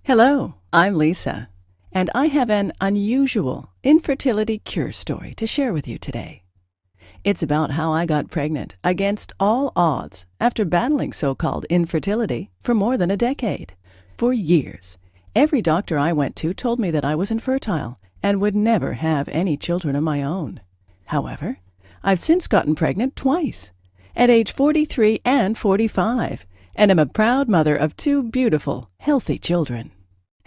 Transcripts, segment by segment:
Hello, I'm Lisa, and I have an unusual infertility cure story to share with you today. It's about how I got pregnant against all odds after battling so-called infertility for more than a decade. For years, every doctor I went to told me that I was infertile and would never have any children of my own. However, I've since gotten pregnant twice, at age 43 and 45, and am a proud mother of two beautiful, healthy children.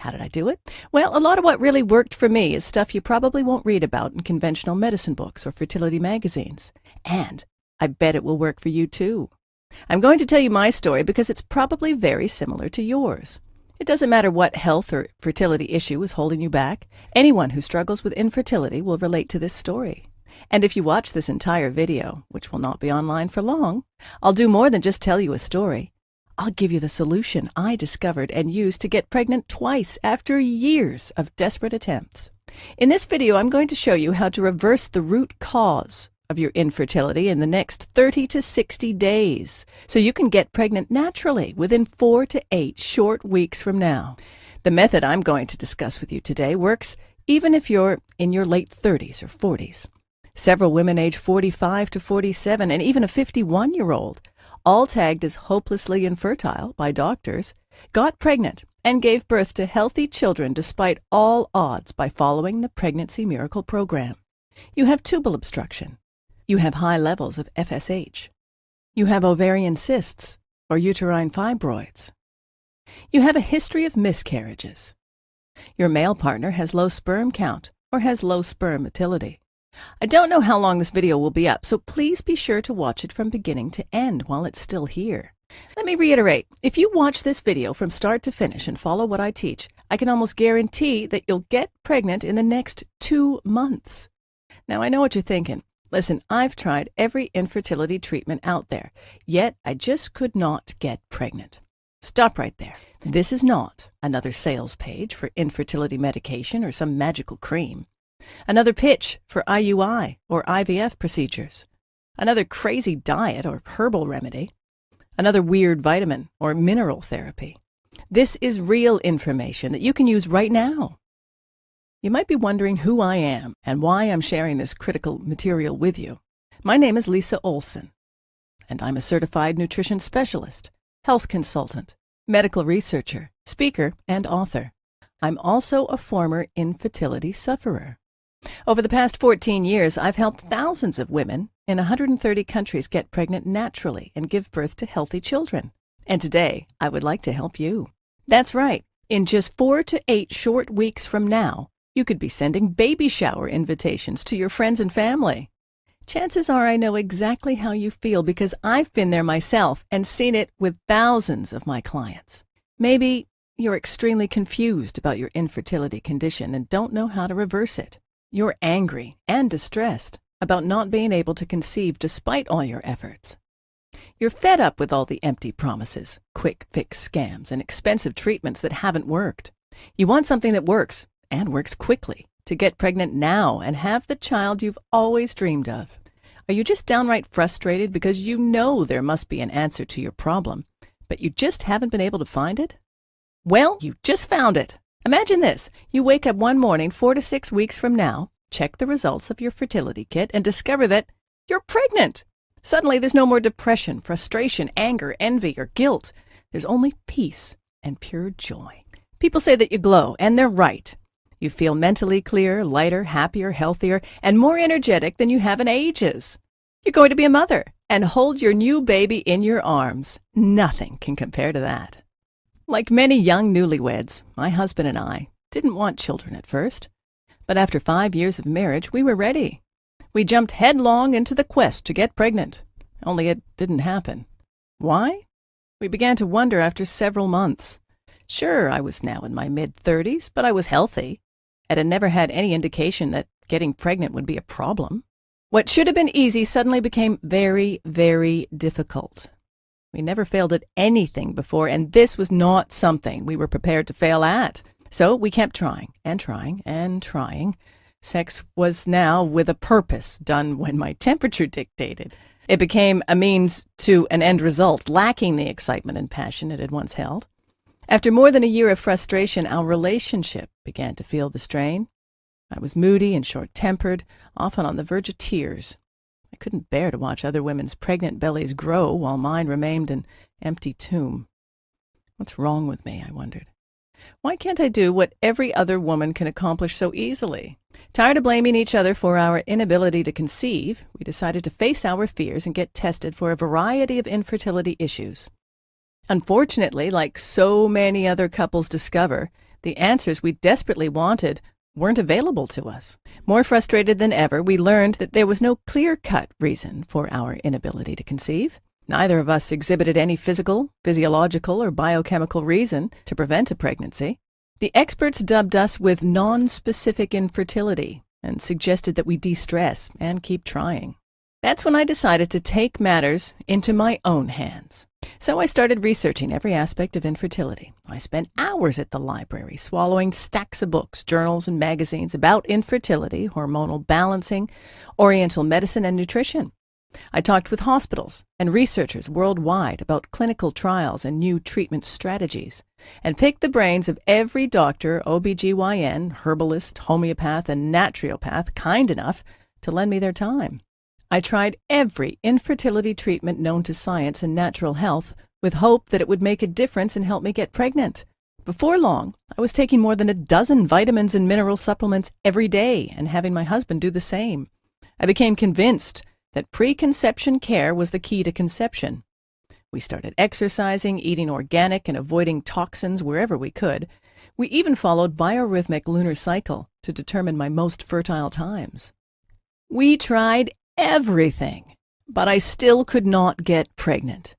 How did I do it? Well, a lot of what really worked for me is stuff you probably won't read about in conventional medicine books or fertility magazines. And I bet it will work for you too. I'm going to tell you my story because it's probably very similar to yours. It doesn't matter what health or fertility issue is holding you back. Anyone who struggles with infertility will relate to this story. And if you watch this entire video, which will not be online for long, I'll do more than just tell you a story. I'll give you the solution I discovered and used to get pregnant twice after years of desperate attempts. In this video, I'm going to show you how to reverse the root cause of your infertility in the next 30 to 60 days, so you can get pregnant naturally within 4 to 8 short weeks from now. The method I'm going to discuss with you today works even if you're in your late 30s or 40s. Several women age 45 to 47 and even a 51-year-old, all tagged as hopelessly infertile by doctors, got pregnant and gave birth to healthy children despite all odds by following the Pregnancy Miracle Program. You have tubal obstruction. You have high levels of FSH. You have ovarian cysts or uterine fibroids. You have a history of miscarriages. Your male partner has low sperm count or has low sperm motility. I don't know how long this video will be up, so please be sure to watch it from beginning to end while it's still here. Let me reiterate, if you watch this video from start to finish and follow what I teach, I can almost guarantee that you'll get pregnant in the next 2 months. Now, I know what you're thinking. Listen, I've tried every infertility treatment out there, yet I just could not get pregnant. Stop right there. This is not another sales page for infertility medication or some magical cream. Another pitch for IUI or IVF procedures. Another crazy diet or herbal remedy. Another weird vitamin or mineral therapy. This is real information that you can use right now. You might be wondering who I am and why I'm sharing this critical material with you. My name is Lisa Olson, and I'm a certified nutrition specialist, health consultant, medical researcher, speaker, and author. I'm also a former infertility sufferer. Over the past 14 years, I've helped thousands of women in 130 countries get pregnant naturally and give birth to healthy children. And today, I would like to help you. That's right. In just 4 to 8 short weeks from now, you could be sending baby shower invitations to your friends and family. Chances are I know exactly how you feel because I've been there myself and seen it with thousands of my clients. Maybe you're extremely confused about your infertility condition and don't know how to reverse it. You're angry and distressed about not being able to conceive despite all your efforts. You're fed up with all the empty promises, quick fix scams, and expensive treatments that haven't worked. You want something that works, and works quickly, to get pregnant now and have the child you've always dreamed of. Are you just downright frustrated because you know there must be an answer to your problem, but you just haven't been able to find it? Well, you just found it. Imagine this. You wake up one morning 4 to 6 weeks from now, check the results of your fertility kit, and discover that you're pregnant. Suddenly, there's no more depression, frustration, anger, envy, or guilt. There's only peace and pure joy. People say that you glow, and they're right. You feel mentally clearer, lighter, happier, healthier, and more energetic than you have in ages. You're going to be a mother and hold your new baby in your arms. Nothing can compare to that. Like many young newlyweds, my husband and I didn't want children at first. But after 5 years of marriage, we were ready. We jumped headlong into the quest to get pregnant. Only it didn't happen. Why? We began to wonder after several months. Sure, I was now in my mid-30s, but I was healthy, and had never had any indication that getting pregnant would be a problem. What should have been easy suddenly became very, very difficult. We never failed at anything before, and this was not something we were prepared to fail at. So we kept trying and trying and trying. Sex was now with a purpose, done when my temperature dictated. It became a means to an end result, lacking the excitement and passion it had once held. After more than a year of frustration, our relationship began to feel the strain. I was moody and short-tempered, often on the verge of tears. I couldn't bear to watch other women's pregnant bellies grow while mine remained an empty tomb. What's wrong with me, I wondered. Why can't I do what every other woman can accomplish so easily? Tired of blaming each other for our inability to conceive, we decided to face our fears and get tested for a variety of infertility issues. Unfortunately, like so many other couples discover, the answers we desperately wanted weren't available to us. More frustrated than ever, we learned that there was no clear-cut reason for our inability to conceive. Neither of us exhibited any physical, physiological, or biochemical reason to prevent a pregnancy. The experts dubbed us with non-specific infertility and suggested that we de-stress and keep trying. That's when I decided to take matters into my own hands. So I started researching every aspect of infertility. I spent hours at the library, swallowing stacks of books, journals, and magazines about infertility, hormonal balancing, oriental medicine, and nutrition. I talked with hospitals and researchers worldwide about clinical trials and new treatment strategies, and picked the brains of every doctor, OBGYN, herbalist, homeopath, and naturopath kind enough to lend me their time. I tried every infertility treatment known to science and natural health with hope that it would make a difference and help me get pregnant. Before long, I was taking more than a dozen vitamins and mineral supplements every day and having my husband do the same. I became convinced that preconception care was the key to conception. We started exercising, eating organic, and avoiding toxins wherever we could. We even followed biorhythmic lunar cycle to determine my most fertile times. We tried everything, but I still could not get pregnant.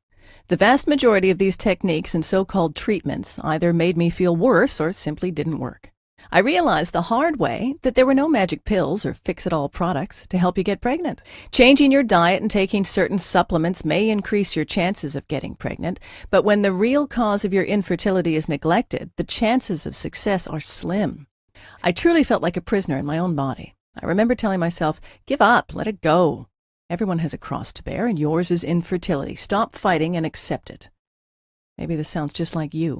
The vast majority of these techniques and so-called treatments either made me feel worse or simply didn't work. I realized the hard way that there were no magic pills or fix-it-all products to help you get pregnant. Changing your diet and taking certain supplements may increase your chances of getting pregnant, but when the real cause of your infertility is neglected, the chances of success are slim. I truly felt like a prisoner in my own body. I remember telling myself, give up, let it go. Everyone has a cross to bear, and yours is infertility. Stop fighting and accept it. Maybe this sounds just like you.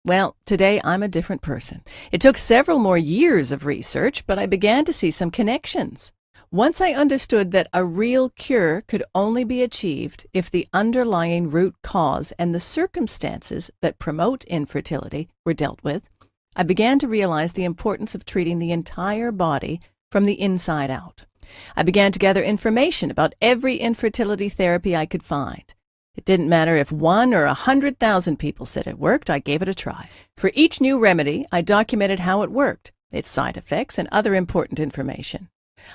Well, today I'm a different person. It took several more years of research, but I began to see some connections. Once I understood that a real cure could only be achieved if the underlying root cause and the circumstances that promote infertility were dealt with, I began to realize the importance of treating the entire body from the inside out. I began to gather information about every infertility therapy I could find. It didn't matter if 1 or 100,000 people said it worked, I gave it a try. For each new remedy, I documented how it worked, its side effects, and other important information.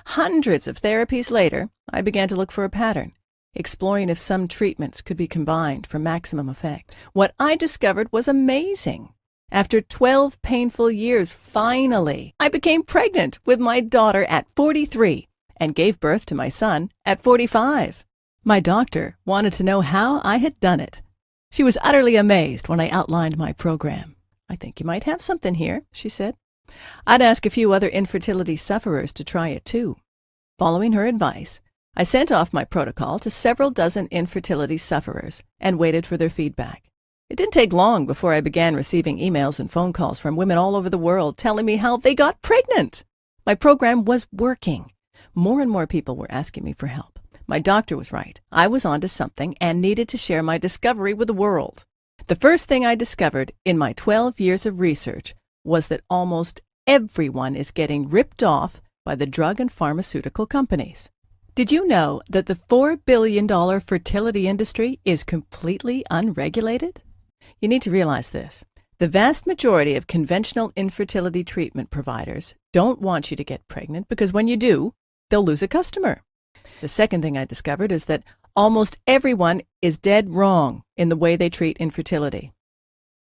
Hundreds of therapies later, I began to look for a pattern, exploring if some treatments could be combined for maximum effect. What I discovered was amazing. After 12 painful years, finally, I became pregnant with my daughter at 43 and gave birth to my son at 45. My doctor wanted to know how I had done it. She was utterly amazed when I outlined my program. I think you might have something here, she said. I'd ask a few other infertility sufferers to try it too. Following her advice, I sent off my protocol to several dozen infertility sufferers and waited for their feedback. It didn't take long before I began receiving emails and phone calls from women all over the world telling me how they got pregnant. My program was working. More and more people were asking me for help. My doctor was right. I was onto something and needed to share my discovery with the world. The first thing I discovered in my 12 years of research was that almost everyone is getting ripped off by the drug and pharmaceutical companies. Did you know that the $4 billion fertility industry is completely unregulated? You need to realize this. The vast majority of conventional infertility treatment providers don't want you to get pregnant because when you do, they'll lose a customer. The second thing I discovered is that almost everyone is dead wrong in the way they treat infertility.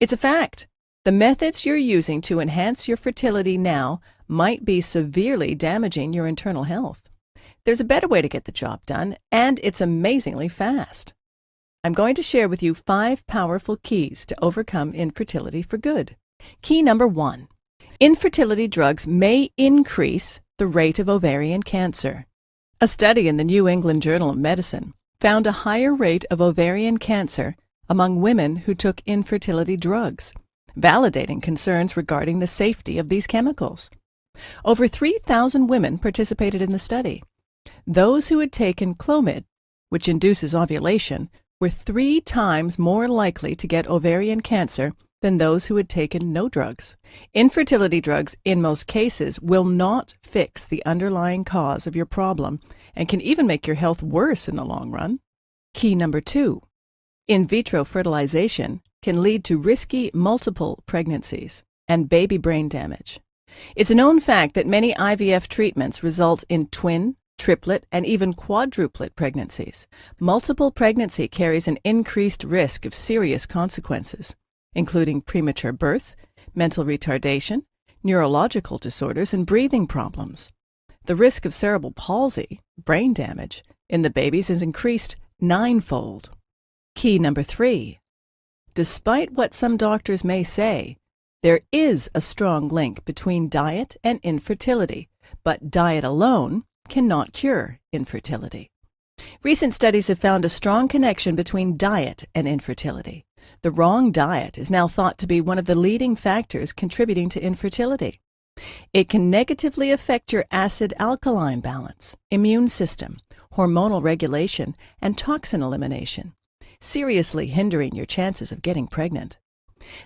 It's a fact. The methods you're using to enhance your fertility now might be severely damaging your internal health. There's a better way to get the job done, and it's amazingly fast. I'm going to share with you 5 powerful keys to overcome infertility for good. Key number 1. Infertility drugs may increase the rate of ovarian cancer. A study in the New England Journal of Medicine found a higher rate of ovarian cancer among women who took infertility drugs, validating concerns regarding the safety of these chemicals. Over 3,000 women participated in the study. Those who had taken Clomid, which induces ovulation, were 3 times more likely to get ovarian cancer than those who had taken no drugs. Infertility drugs, in most cases, will not fix the underlying cause of your problem and can even make your health worse in the long run. Key number 2. In vitro fertilization can lead to risky multiple pregnancies and baby brain damage. It's a known fact that many IVF treatments result in twin, triplet, and even quadruplet pregnancies. Multiple pregnancy carries an increased risk of serious consequences, including premature birth, mental retardation, neurological disorders, and breathing problems. The risk of cerebral palsy, brain damage, in the babies is increased 9-fold. Key number 3. Despite what some doctors may say, there is a strong link between diet and infertility, but diet alone cannot cure infertility. Recent studies have found a strong connection between diet and infertility. The wrong diet is now thought to be one of the leading factors contributing to infertility. It can negatively affect your acid-alkaline balance, immune system, hormonal regulation, and toxin elimination, seriously hindering your chances of getting pregnant.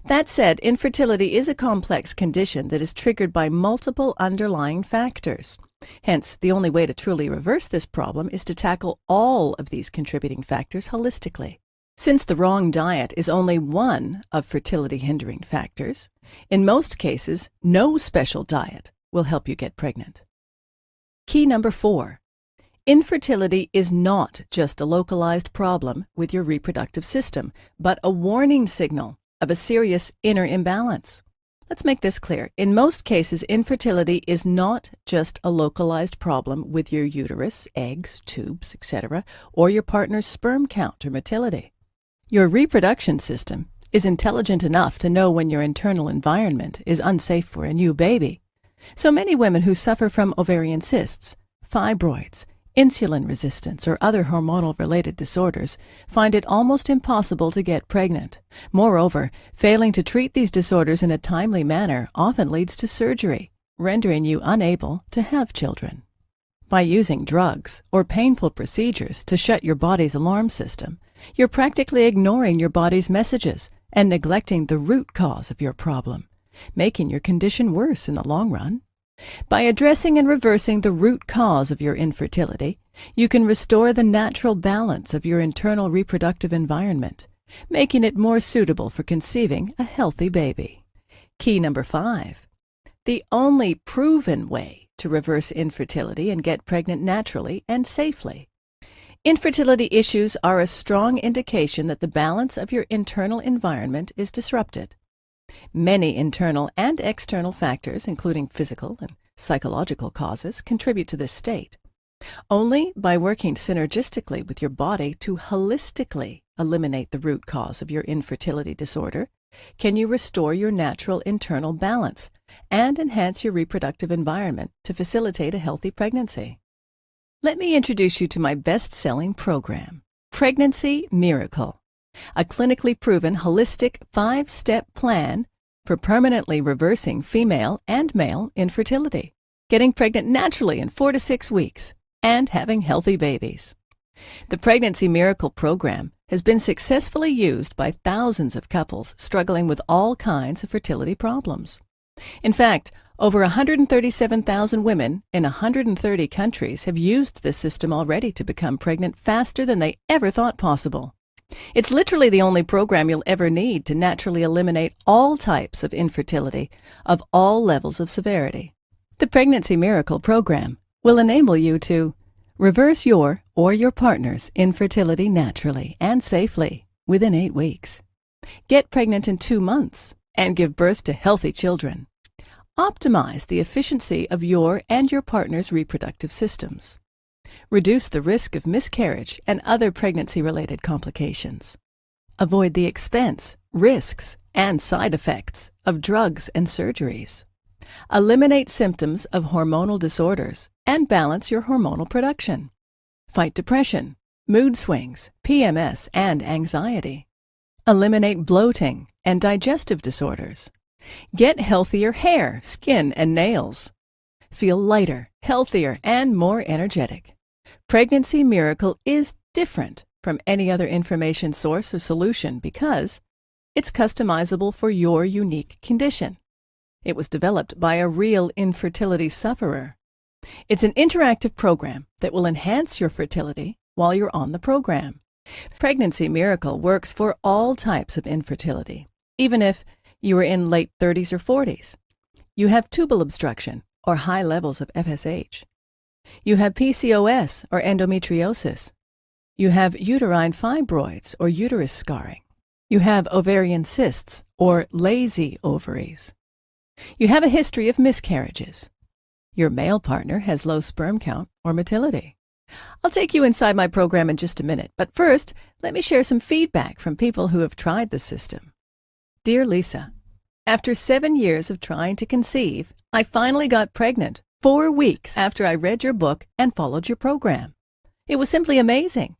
That said, infertility is a complex condition that is triggered by multiple underlying factors. Hence, the only way to truly reverse this problem is to tackle all of these contributing factors holistically. Since the wrong diet is only one of fertility-hindering factors, in most cases, no special diet will help you get pregnant. Key number 4. Infertility is not just a localized problem with your reproductive system, but a warning signal of a serious inner imbalance. Let's make this clear. In most cases, infertility is not just a localized problem with your uterus, eggs, tubes, etc., or your partner's sperm count or motility. Your reproduction system is intelligent enough to know when your internal environment is unsafe for a new baby. So many women who suffer from ovarian cysts, fibroids, insulin resistance, or other hormonal-related disorders find it almost impossible to get pregnant. Moreover, failing to treat these disorders in a timely manner often leads to surgery, rendering you unable to have children. By using drugs or painful procedures to shut your body's alarm system, you're practically ignoring your body's messages and neglecting the root cause of your problem, making your condition worse in the long run. By addressing and reversing the root cause of your infertility, you can restore the natural balance of your internal reproductive environment, making it more suitable for conceiving a healthy baby. Key number 5. The only proven way to reverse infertility and get pregnant naturally and safely. Infertility issues are a strong indication that the balance of your internal environment is disrupted. Many internal and external factors, including physical and psychological causes, contribute to this state. Only by working synergistically with your body to holistically eliminate the root cause of your infertility disorder can you restore your natural internal balance and enhance your reproductive environment to facilitate a healthy pregnancy. Let me introduce you to my best-selling program, Pregnancy Miracle, a clinically proven holistic 5-step plan for permanently reversing female and male infertility, getting pregnant naturally in 4 to 6 weeks, and having healthy babies. The Pregnancy Miracle program has been successfully used by thousands of couples struggling with all kinds of fertility problems. In fact, over 137,000 women in 130 countries have used this system already to become pregnant faster than they ever thought possible. It's literally the only program you'll ever need to naturally eliminate all types of infertility of all levels of severity. The Pregnancy Miracle program will enable you to reverse your or your partner's infertility naturally and safely within 8 weeks. Get pregnant in 2 months and give birth to healthy children. Optimize the efficiency of your and your partner's reproductive systems. Reduce the risk of miscarriage and other pregnancy-related complications. Avoid the expense, risks, and side effects of drugs and surgeries. Eliminate symptoms of hormonal disorders and balance your hormonal production. Fight depression, mood swings, PMS, and anxiety. Eliminate bloating and digestive disorders. Get healthier hair, skin, and nails. Feel lighter, healthier, and more energetic. Pregnancy Miracle is different from any other information source or solution because it's customizable for your unique condition. It was developed by a real infertility sufferer. It's an interactive program that will enhance your fertility while you're on the program. Pregnancy Miracle works for all types of infertility, even if you are in late 30s or 40s. You have tubal obstruction or high levels of FSH. You have PCOS or endometriosis. You have uterine fibroids or uterus scarring. You have ovarian cysts or lazy ovaries. You have a history of miscarriages. Your male partner has low sperm count or motility. I'll take you inside my program in just a minute, but first, let me share some feedback from people who have tried the system. Dear Lisa, after 7 years of trying to conceive, I finally got pregnant 4 weeks after I read your book and followed your program. It was simply amazing.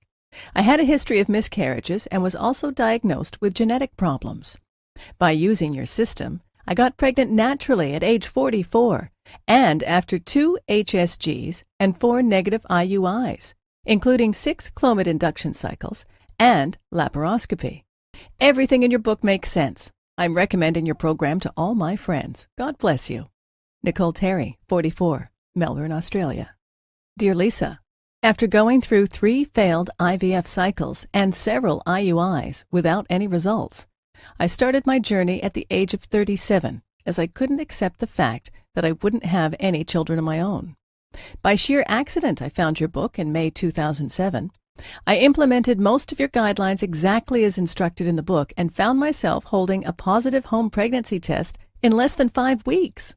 I had a history of miscarriages and was also diagnosed with genetic problems. By using your system, I got pregnant naturally at age 44 and after 2 HSGs and 4 negative IUIs, including 6 Clomid induction cycles and laparoscopy. Everything in your book makes sense. I'm recommending your program to all my friends. God bless you. Nicole Terry, 44, Melbourne, Australia. Dear Lisa, after going through 3 failed IVF cycles and several IUIs without any results, I started my journey at the age of 37 as I couldn't accept the fact that I wouldn't have any children of my own. By sheer accident, I found your book in May 2007. I implemented most of your guidelines exactly as instructed in the book and found myself holding a positive home pregnancy test in less than 5 weeks.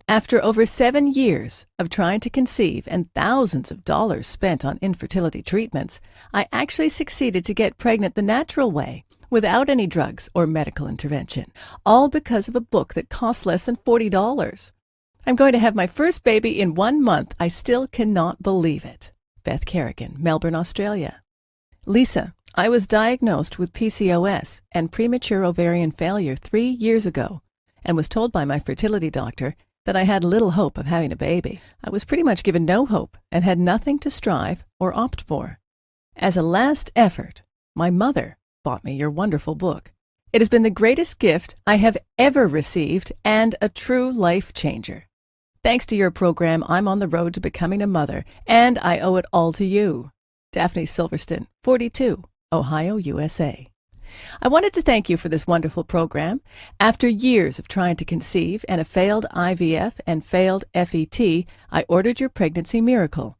After over 7 years of trying to conceive and thousands of dollars spent on infertility treatments, I actually succeeded to get pregnant the natural way, without any drugs or medical intervention, all because of a book that cost less than $40. I'm going to have my first baby in 1 month. I still cannot believe it. Beth Kerrigan, Melbourne, Australia. Lisa, I was diagnosed with PCOS and premature ovarian failure 3 years ago and was told by my fertility doctor that I had little hope of having a baby. I was pretty much given no hope and had nothing to strive or opt for. As a last effort, my mother bought me your wonderful book. It has been the greatest gift I have ever received and a true life changer. Thanks to your program, I'm on the road to becoming a mother, and I owe it all to you. Daphne Silverston, 42, Ohio, USA. I wanted to thank you for this wonderful program. After years of trying to conceive and a failed IVF and failed FET, I ordered your Pregnancy Miracle.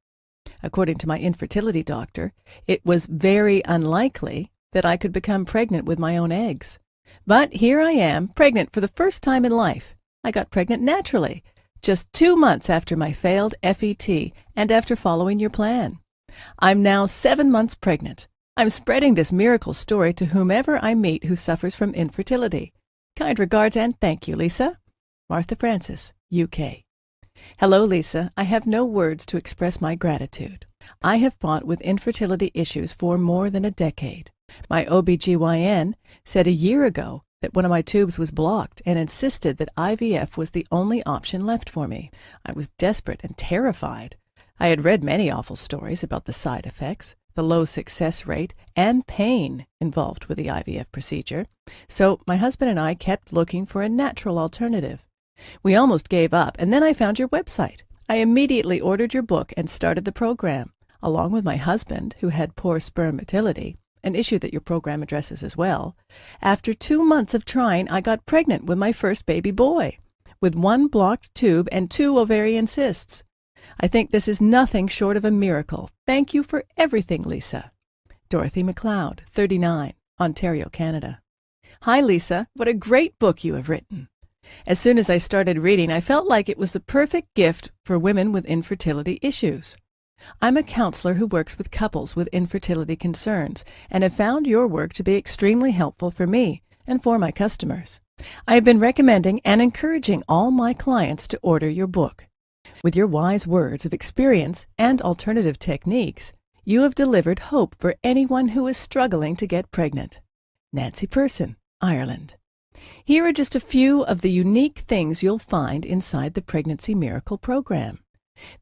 According to my infertility doctor, it was very unlikely that I could become pregnant with my own eggs. But here I am, pregnant for the first time in life. I got pregnant naturally, just 2 months after my failed FET and after following your plan. I'm now 7 months pregnant. I'm spreading this miracle story to whomever I meet who suffers from infertility. Kind regards and thank you, Lisa. Martha Francis, UK. Hello, Lisa. I have no words to express my gratitude. I have fought with infertility issues for more than a decade. My OBGYN said a year ago that one of my tubes was blocked and insisted that IVF was the only option left for me. I was desperate and terrified. I had read many awful stories about the side effects, the low success rate, and pain involved with the IVF procedure, so my husband and I kept looking for a natural alternative. We almost gave up, and then I found your website. I immediately ordered your book and started the program, along with my husband, who had poor sperm motility, an issue that your program addresses as well. After 2 months of trying, I got pregnant with my first baby boy, with 1 blocked tube and 2 ovarian cysts. I think this is nothing short of a miracle. Thank you for everything, Lisa. Dorothy McLeod, 39, Ontario, Canada. Hi, Lisa. What a great book you have written. As soon as I started reading, I felt like it was the perfect gift for women with infertility issues. I'm a counselor who works with couples with infertility concerns and have found your work to be extremely helpful for me and for my customers. I have been recommending and encouraging all my clients to order your book. With your wise words of experience and alternative techniques, you have delivered hope for anyone who is struggling to get pregnant. Nancy Person, Ireland. Here are just a few of the unique things you'll find inside the Pregnancy Miracle program.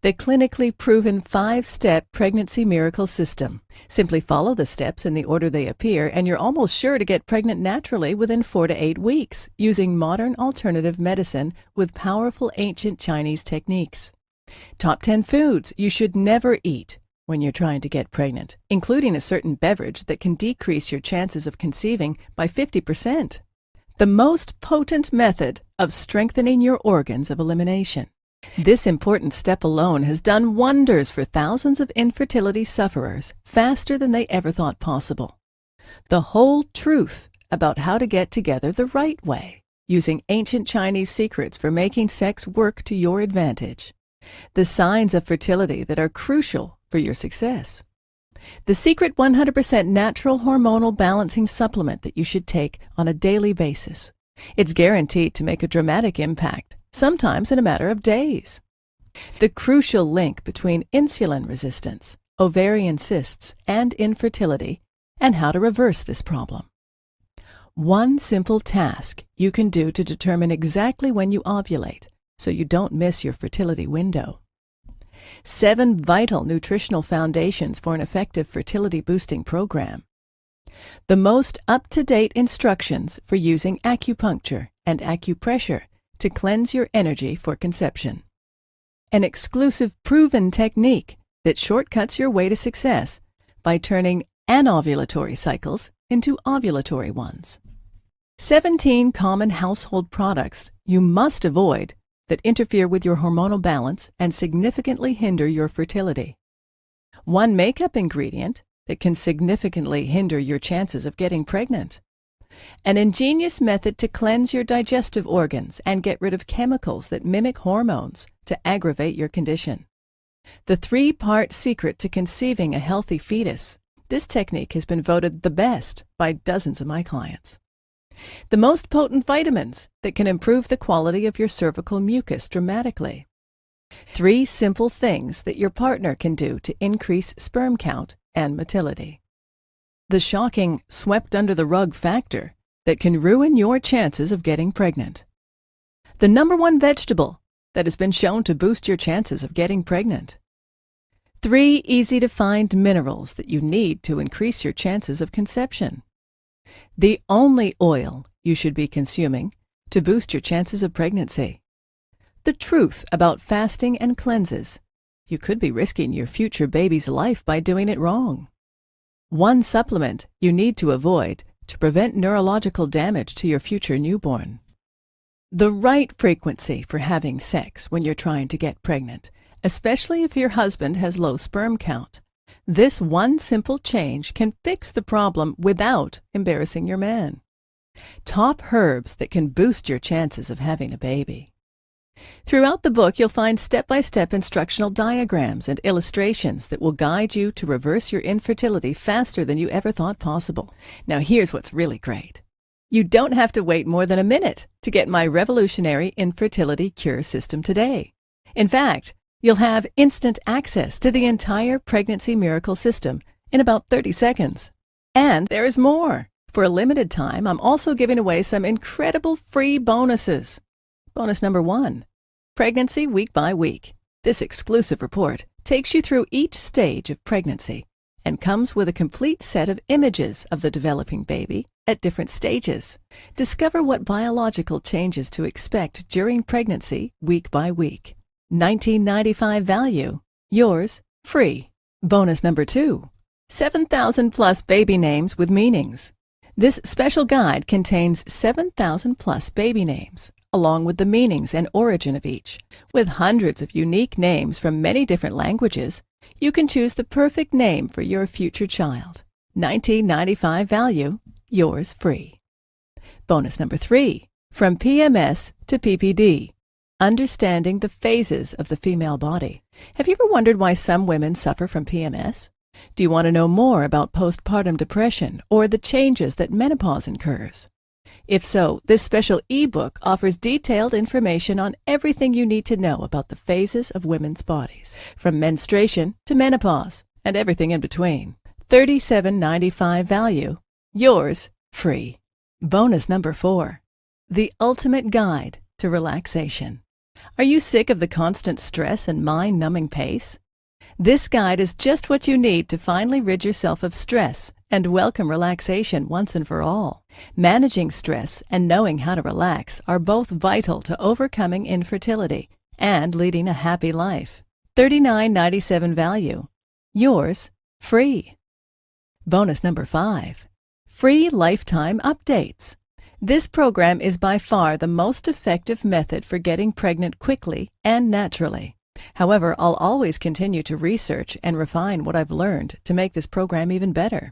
The clinically proven 5-step Pregnancy Miracle system. Simply follow the steps in the order they appear, and you're almost sure to get pregnant naturally within 4 to 8 weeks, using modern alternative medicine with powerful ancient Chinese techniques. Top 10 foods you should never eat when you're trying to get pregnant, including a certain beverage that can decrease your chances of conceiving by 50%. The most potent method of strengthening your organs of elimination. This important step alone has done wonders for thousands of infertility sufferers faster than they ever thought possible. The whole truth about how to get together the right way, using ancient Chinese secrets for making sex work to your advantage. The signs of fertility that are crucial for your success. The secret 100% natural hormonal balancing supplement that you should take on a daily basis. It's guaranteed to make a dramatic impact, sometimes in a matter of days. The crucial link between insulin resistance, ovarian cysts, and infertility, and how to reverse this problem. One simple task you can do to determine exactly when you ovulate, so you don't miss your fertility window. 7 vital nutritional foundations for an effective fertility boosting program. The most up-to-date instructions for using acupuncture and acupressure to cleanse your energy for conception. An exclusive proven technique that shortcuts your way to success by turning anovulatory cycles into ovulatory ones. 17 common household products you must avoid that interfere with your hormonal balance and significantly hinder your fertility. 1 makeup ingredient that can significantly hinder your chances of getting pregnant. An ingenious method to cleanse your digestive organs and get rid of chemicals that mimic hormones to aggravate your condition. The 3-part secret to conceiving a healthy fetus. This technique has been voted the best by dozens of my clients. The most potent vitamins that can improve the quality of your cervical mucus dramatically. 3 simple things that your partner can do to increase sperm count and motility. The shocking swept-under-the-rug factor that can ruin your chances of getting pregnant. The #1 vegetable that has been shown to boost your chances of getting pregnant. 3 easy-to-find minerals that you need to increase your chances of conception. The only oil you should be consuming to boost your chances of pregnancy. The truth about fasting and cleanses. You could be risking your future baby's life by doing it wrong. 1 supplement you need to avoid to prevent neurological damage to your future newborn. The right frequency for having sex when you're trying to get pregnant, especially if your husband has low sperm count. This 1 simple change can fix the problem without embarrassing your man. Top herbs that can boost your chances of having a baby. Throughout the book, you'll find step-by-step instructional diagrams and illustrations that will guide you to reverse your infertility faster than you ever thought possible. Now here's what's really great. You don't have to wait more than a minute to get my revolutionary infertility cure system today. In fact, you'll have instant access to the entire Pregnancy Miracle system in about 30 seconds. And there is more. For a limited time, I'm also giving away some incredible free bonuses. Bonus #1, Pregnancy Week by Week. This exclusive report takes you through each stage of pregnancy and comes with a complete set of images of the developing baby at different stages. Discover what biological changes to expect during pregnancy week by week. $19.95 value. Yours free. Bonus #2, 7,000 plus baby names with meanings. This special guide contains 7,000 plus baby names, along with the meanings and origin of each. With hundreds of unique names from many different languages, you can choose the perfect name for your future child. $19.95 value. Yours free. Bonus #3, from PMS to PPD. Understanding the phases of the female body. Have you ever wondered why some women suffer from PMS? Do you want to know more about postpartum depression or the changes that menopause incurs? If so, this special ebook offers detailed information on everything you need to know about the phases of women's bodies, from menstruation to menopause and everything in between. $37.95 value. Yours free. Bonus number 4. The ultimate guide to relaxation. Are you sick of the constant stress and mind-numbing pace? This guide is just what you need to finally rid yourself of stress and welcome relaxation once and for all. Managing stress and knowing how to relax are both vital to overcoming infertility and leading a happy life. $39.97 value. Yours free. Bonus number 5. Free lifetime updates. This program is by far the most effective method for getting pregnant quickly and naturally. However, I'll always continue to research and refine what I've learned to make this program even better.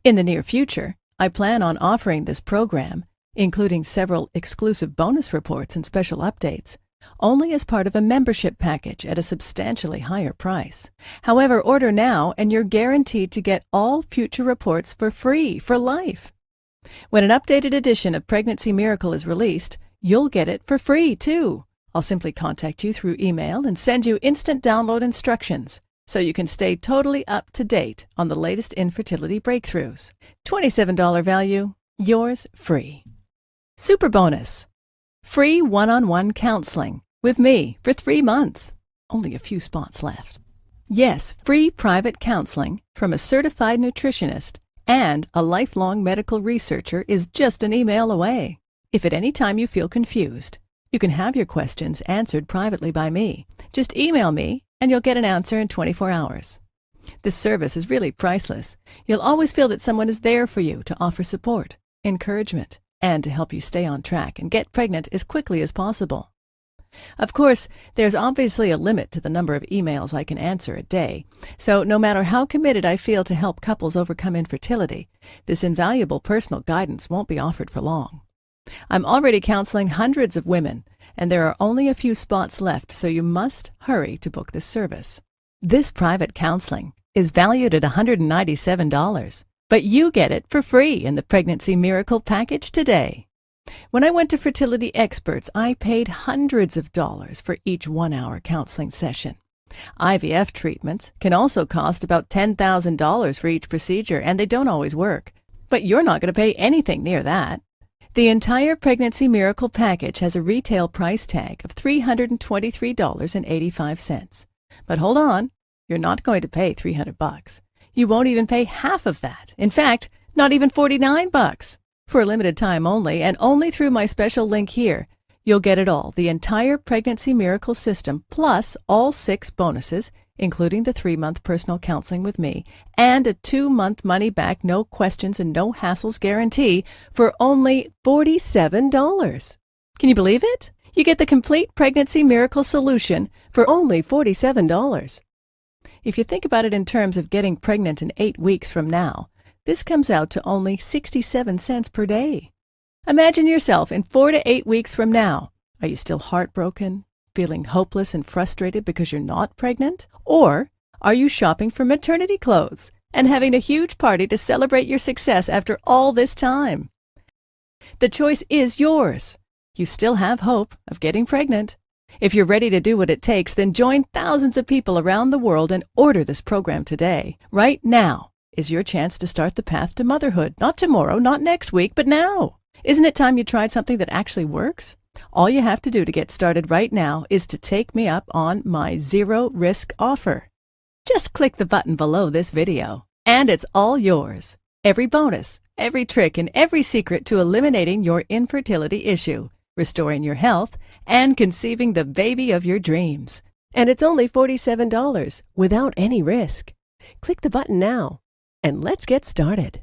In the near future, I plan on offering this program, including several exclusive bonus reports and special updates, only as part of a membership package at a substantially higher price. However, order now and you're guaranteed to get all future reports for free for life. When an updated edition of Pregnancy Miracle is released, you'll get it for free too. I'll simply contact you through email and send you instant download instructions so you can stay totally up to date on the latest infertility breakthroughs. $27 value, yours free. Super bonus. Free one-on-one counseling with me for 3 months. Only a few spots left. Yes, free private counseling from a certified nutritionist and a lifelong medical researcher is just an email away. If at any time you feel confused, you can have your questions answered privately by me. Just email me and you'll get an answer in 24 hours. This service is really priceless. You'll always feel that someone is there for you to offer support, encouragement, and to help you stay on track and get pregnant as quickly as possible. Of course, there's obviously a limit to the number of emails I can answer a day, so no matter how committed I feel to help couples overcome infertility, this invaluable personal guidance won't be offered for long. I'm already counseling hundreds of women, and there are only a few spots left, so you must hurry to book this service. This private counseling is valued at $197, but you get it for free in the Pregnancy Miracle package today. When I went to fertility experts, I paid hundreds of dollars for each 1-hour counseling session. IVF treatments can also cost about $10,000 for each procedure, and they don't always work. But you're not going to pay anything near that. The entire Pregnancy Miracle package has a retail price tag of $323.85. But hold on, you're not going to pay $300. You won't even pay half of that. In fact, not even $49. For a limited time only, and only through my special link here, you'll get it all, the entire Pregnancy Miracle system, plus all 6 bonuses, including the 3-month personal counseling with me, and a 2-month money-back, no questions and no hassles guarantee for only $47. Can you believe it? You get the complete Pregnancy Miracle solution for only $47. If you think about it in terms of getting pregnant in 8 weeks from now, this comes out to only 67 cents per day. Imagine yourself in 4 to 8 weeks from now. Are you still heartbroken, feeling hopeless and frustrated because you're not pregnant? Or are you shopping for maternity clothes and having a huge party to celebrate your success after all this time? The choice is yours. You still have hope of getting pregnant. If you're ready to do what it takes, then join thousands of people around the world and order this program today. Right now is your chance to start the path to motherhood. Not tomorrow, not next week, but now. Isn't it time you tried something that actually works? All you have to do to get started right now is to take me up on my zero-risk offer. Just click the button below this video, and it's all yours. Every bonus, every trick, and every secret to eliminating your infertility issue, restoring your health, and conceiving the baby of your dreams. And it's only $47 without any risk. Click the button now, and let's get started.